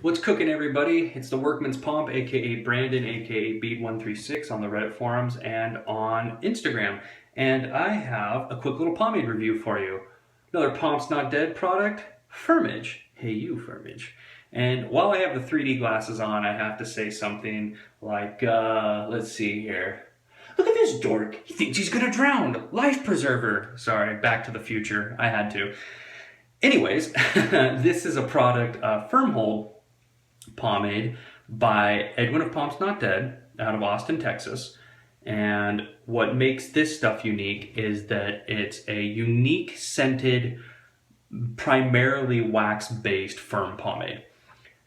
What's cooking, everybody? It's the Workman's Pomp, aka Brandon, aka Bead136 on the Reddit forums and on Instagram. And I have a quick little pomade review for you. Another Pomps Not Dead product, Firmage. Hey you, Firmage. And while I have the 3D glasses on, I have to say something like, let's see here. Look at this dork. He thinks he's gonna drown. Life preserver. Sorry, Back to the Future. I had to. Anyways, this is a product, Firm Hold pomade by Edwin of Pomps Not Dead out of Austin, Texas. And what makes this stuff unique is that it's a unique scented, primarily wax-based firm pomade.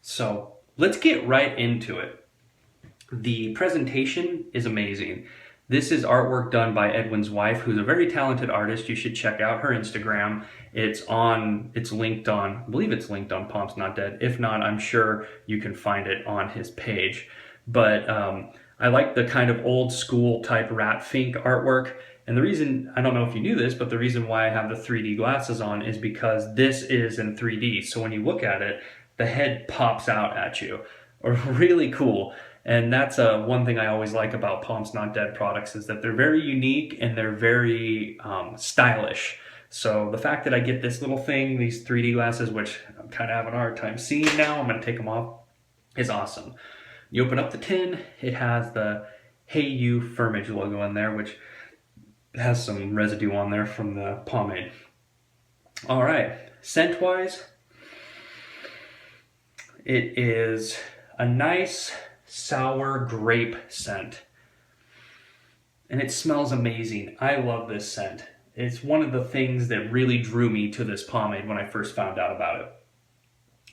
So let's get right into it. The presentation is amazing. This is artwork done by Edwin's wife, who's a very talented artist. You should check out her Instagram. It's linked on, I believe it's linked on Pomps Not Dead. If not, I'm sure you can find it on his page. But I like the kind of old school type rat fink artwork. And the reason, I don't know if you knew this, but the reason why I have the 3D glasses on is because this is in 3D. So when you look at it, the head pops out at you. Really cool. And that's one thing I always like about Pomps Not Dead products is that they're very unique and they're very stylish. So the fact that I get this little thing, these 3D glasses, which I'm kind of having a hard time seeing now, I'm going to take them off, is awesome. You open up the tin, it has the Hey You Firmage logo in there, which has some residue on there from the pomade. All right, scent-wise, it is a nice sour grape scent, and it smells amazing. I love this scent. It's one of the things that really drew me to this pomade when I first found out about it.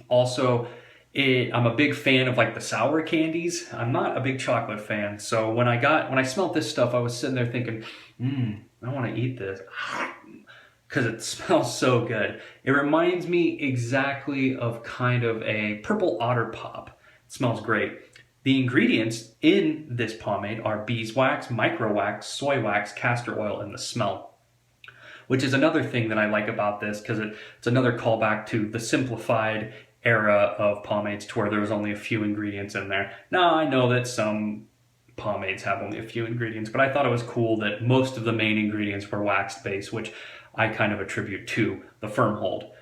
Also, I'm a big fan of like the sour candies. I'm not a big chocolate fan, so when I smelled this stuff, I was sitting there thinking, I want to eat this because it smells so good. It reminds me exactly of kind of a purple otter pop. It smells great. The ingredients in this pomade are beeswax, micro wax, soy wax, castor oil, and the smell, which is another thing that I like about this because it's another callback to the simplified era of pomades to where there was only a few ingredients in there. Now, I know that some pomades have only a few ingredients, but I thought it was cool that most of the main ingredients were wax-based, which I kind of attribute to the Firm Hold.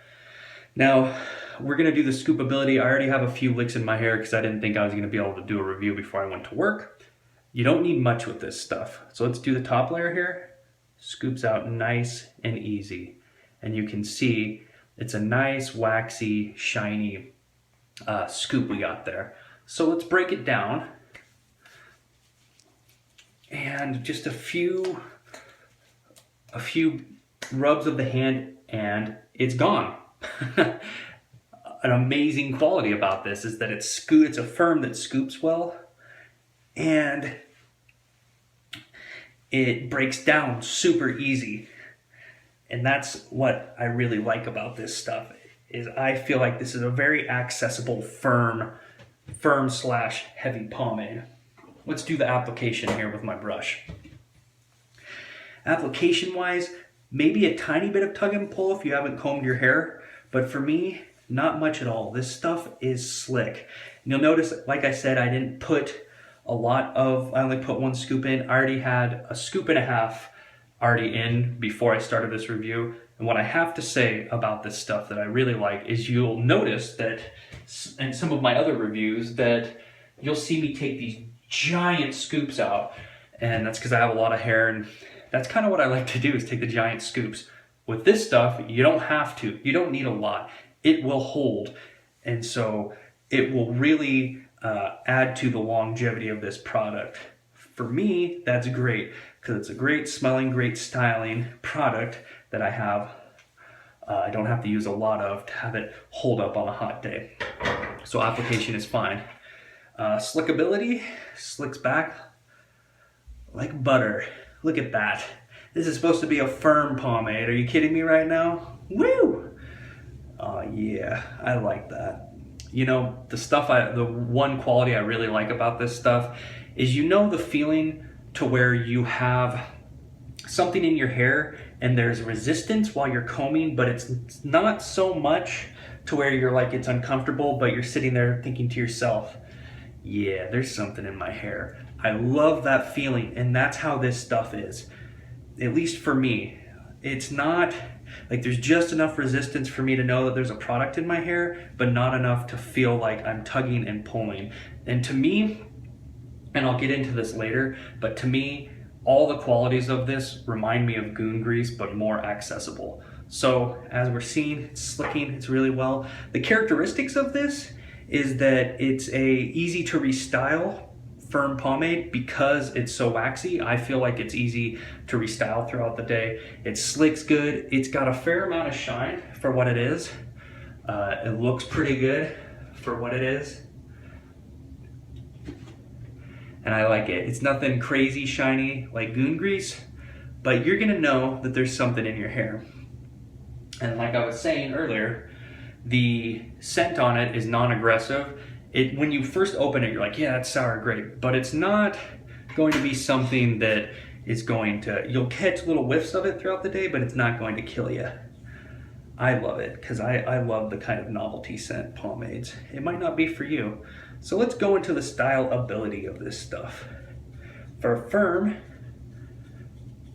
Now, we're going to do the scoopability. I already have a few licks in my hair because I didn't think I was going to be able to do a review before I went to work. You don't need much with this stuff. So let's do the top layer here. Scoops out nice and easy. And you can see it's a nice, waxy, shiny scoop we got there. So let's break it down. And just a few rubs of the hand and it's gone. An amazing quality about this is that it's a firm that scoops well and it breaks down super easy. And that's what I really like about this stuff is I feel like this is a very accessible firm slash heavy pomade. Let's do the application here with my brush. Application wise, maybe a tiny bit of tug and pull if you haven't combed your hair. But for me, not much at all. This stuff is slick. And you'll notice, like I said, I didn't put I only put one scoop in. I already had a scoop and a half already in before I started this review. And what I have to say about this stuff that I really like is you'll notice that in some of my other reviews that you'll see me take these giant scoops out. And that's because I have a lot of hair, and that's kind of what I like to do is take the giant scoops. With this stuff, you don't have to. You don't need a lot. It will hold. And so it will really add to the longevity of this product. For me, that's great because it's a great smelling, great styling product that I have. I don't have to use a lot of to have it hold up on a hot day. So application is fine. Slickability, slicks back like butter. Look at that. This is supposed to be a firm pomade. Are you kidding me right now? Woo! Oh yeah, I like that. You know, the one quality I really like about this stuff is the feeling to where you have something in your hair and there's resistance while you're combing, but it's not so much to where you're like, it's uncomfortable, but you're sitting there thinking to yourself, yeah, there's something in my hair. I love that feeling, and that's how this stuff is. At least for me. It's not like there's just enough resistance for me to know that there's a product in my hair, but not enough to feel like I'm tugging and pulling. And to me, and I'll get into this later, but to me, all the qualities of this remind me of Goon Grease, but more accessible. So as we're seeing, it's slicking, it's really well. The characteristics of this is that it's a easy to restyle firm pomade because it's so waxy. I feel like it's easy to restyle throughout the day. It slicks good. It's got a fair amount of shine for what it is. It looks pretty good for what it is. And I like it. It's nothing crazy shiny like Goon Grease, but you're gonna know that there's something in your hair. And like I was saying earlier, the scent on it is non-aggressive. When you first open it, you're like, yeah, it's sour grape, but it's not going to be something that is going to, you'll catch little whiffs of it throughout the day, but it's not going to kill you. I love it because I love the kind of novelty scent pomades. It might not be for you. So let's go into the stylability of this stuff. For firm,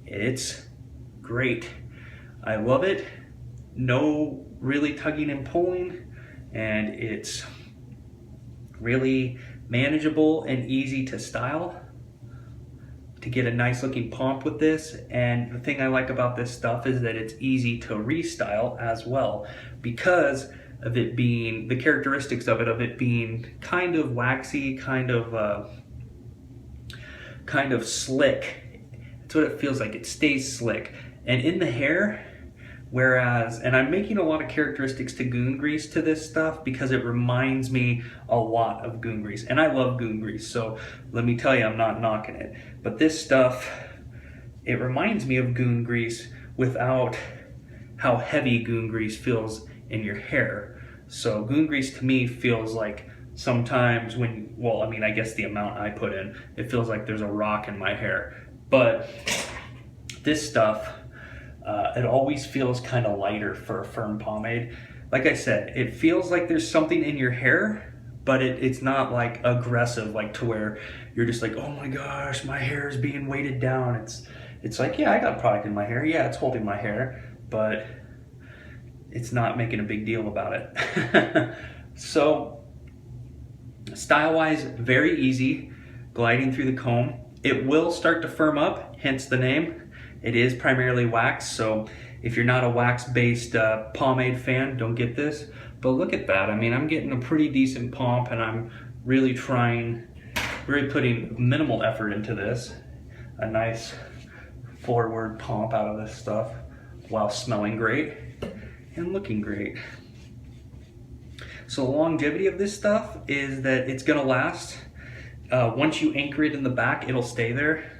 it's great. I love it. No really tugging and pulling, and it's really manageable and easy to style to get a nice looking pomp with this. And the thing I like about this stuff is that it's easy to restyle as well because of it being, the characteristics of it being kind of waxy, kind of slick. That's what it feels like. It stays slick. And in the hair, whereas, and I'm making a lot of characteristics to Goon Grease to this stuff because it reminds me a lot of Goon Grease. And I love Goon Grease, so let me tell you, I'm not knocking it. But this stuff, it reminds me of Goon Grease without how heavy Goon Grease feels in your hair. So Goon Grease to me feels like sometimes when, well, I mean, I guess the amount I put in, it feels like there's a rock in my hair. But this stuff, it always feels kind of lighter for a firm pomade. Like I said, it feels like there's something in your hair, but it's not like aggressive, like to where you're just like, oh my gosh, my hair is being weighted down. It's like, yeah, I got product in my hair. Yeah, it's holding my hair, but it's not making a big deal about it. So style-wise, very easy, gliding through the comb. It will start to firm up, hence the name. It is primarily wax, so if you're not a wax-based pomade fan, don't get this. But look at that. I mean, I'm getting a pretty decent pomp, and I'm really putting minimal effort into this. A nice forward pomp out of this stuff while smelling great and looking great. So the longevity of this stuff is that it's gonna last. Once you anchor it in the back, it'll stay there.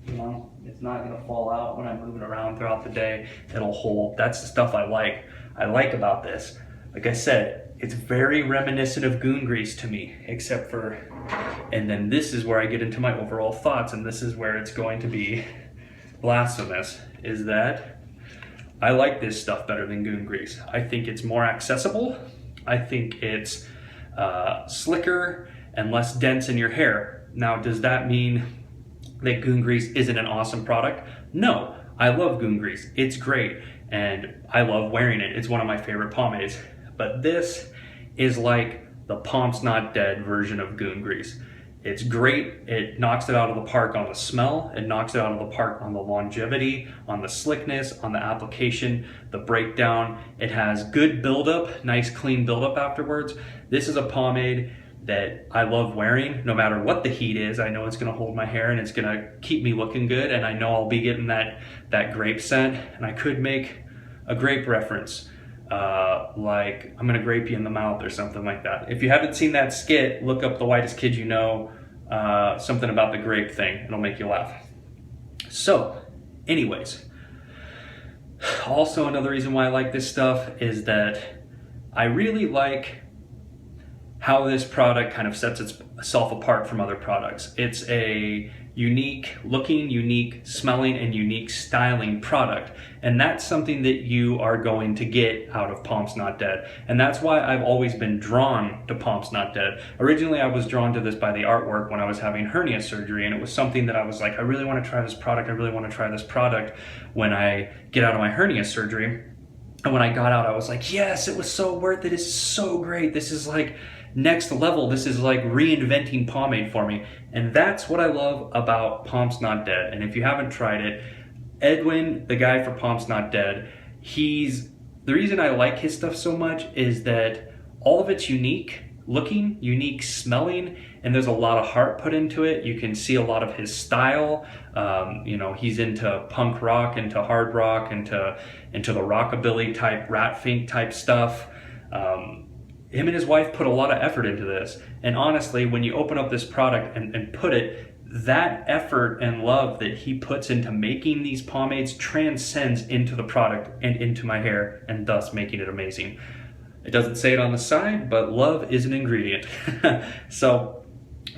You know, it's not gonna fall out when I move it around throughout the day. It'll hold. That's the stuff I like about this. Like I said, it's very reminiscent of Goon Grease to me, except for, and then this is where I get into my overall thoughts, and this is where it's going to be blasphemous, is that I like this stuff better than Goon Grease. I think it's more accessible. I think it's slicker and less dense in your hair. Now, does that mean that Goon Grease isn't an awesome product? No, I love Goon Grease. It's great, and I love wearing it. It's one of my favorite pomades. But this is like the Pomps Not Dead version of Goon Grease. It's great. It knocks it out of the park on the smell. It knocks it out of the park on the longevity, on the slickness, on the application, the breakdown. It has good buildup, nice clean buildup afterwards. This is a pomade that I love wearing no matter what the heat is. I know it's gonna hold my hair and it's gonna keep me looking good, and I know I'll be getting that grape scent, and I could make a grape reference. Like, I'm gonna grape you in the mouth or something like that. If you haven't seen that skit, look up The Whitest Kid You Know, something about the grape thing. It'll make you laugh. So, anyways, also another reason why I like this stuff is that I really like how this product kind of sets itself apart from other products. It's a unique looking, unique smelling, and unique styling product. And that's something that you are going to get out of Pomps Not Dead. And that's why I've always been drawn to Pomps Not Dead. Originally, I was drawn to this by the artwork when I was having hernia surgery, and it was something that I was like, I really want to try this product, I really want to try this product when I get out of my hernia surgery. And when I got out, I was like, yes, it was so worth it, it's so great, this is like next level, this is like reinventing pomade for me. And that's what I love about Pomps Not Dead. And if you haven't tried it, Edwin, the guy for Pomps Not Dead, the reason I like his stuff so much is that all of it's unique looking, unique smelling, and there's a lot of heart put into it. You can see a lot of his style. You know, he's into punk rock, into hard rock, into the rockabilly type, Rat Fink type stuff. Him and his wife put a lot of effort into this. And honestly, when you open up this product and put it, that effort and love that he puts into making these pomades transcends into the product and into my hair, and thus making it amazing. It doesn't say it on the side, but love is an ingredient. So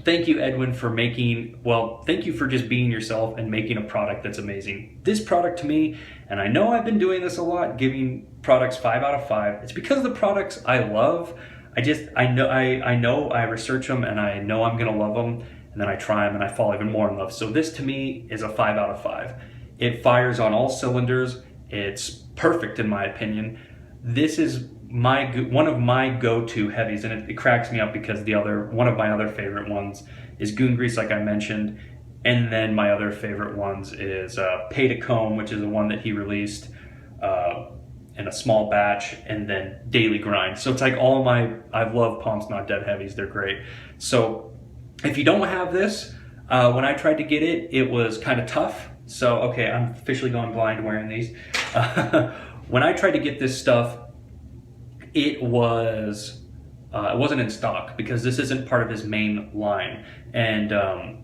thank you, Edwin, for thank you for just being yourself and making a product that's amazing. This product to me, and I know I've been doing this a lot, giving products 5 out of 5. It's because of the products I love. I know I research them and I know I'm gonna love them, and then I try them and I fall even more in love. So this to me is a 5 out of 5. It fires on all cylinders. It's perfect in my opinion. This is one of my go-to heavies, and it cracks me up because one of my other favorite ones is Goon Grease, like I mentioned, and then my other favorite ones is Pay to Comb, which is the one that he released in a small batch, and then Daily Grind. So it's like I love Pomps Not Dead heavies. They're great. So if you don't have this, when I tried to get it, it was kind of tough. So okay, I'm officially going blind wearing these. When I tried to get this stuff, it wasn't in stock because this isn't part of his main line. And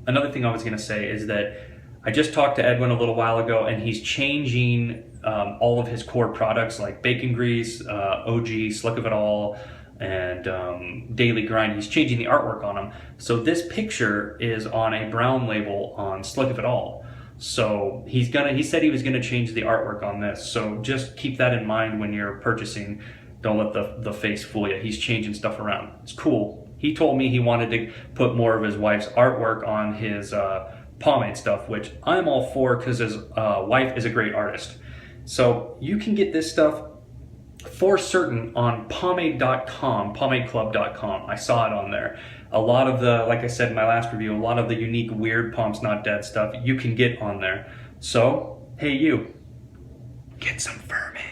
another thing I was gonna say is that I just talked to Edwin a little while ago, and he's changing all of his core products like Bacon Grease, OG, Slick of It All, and Daily Grind. He's changing the artwork on them. So this picture is on a brown label on Slick of It All. So he said he was gonna change the artwork on this. So just keep that in mind when you're purchasing. Don't let the face fool you. He's changing stuff around. It's cool. He told me he wanted to put more of his wife's artwork on his pomade stuff, which I'm all for because his wife is a great artist. So you can get this stuff for certain on pomade.com, pomadeclub.com. I saw it on there. A lot of like I said in my last review, a lot of the unique, weird Pomps Not Dead stuff you can get on there. So, hey you, get some Firmage.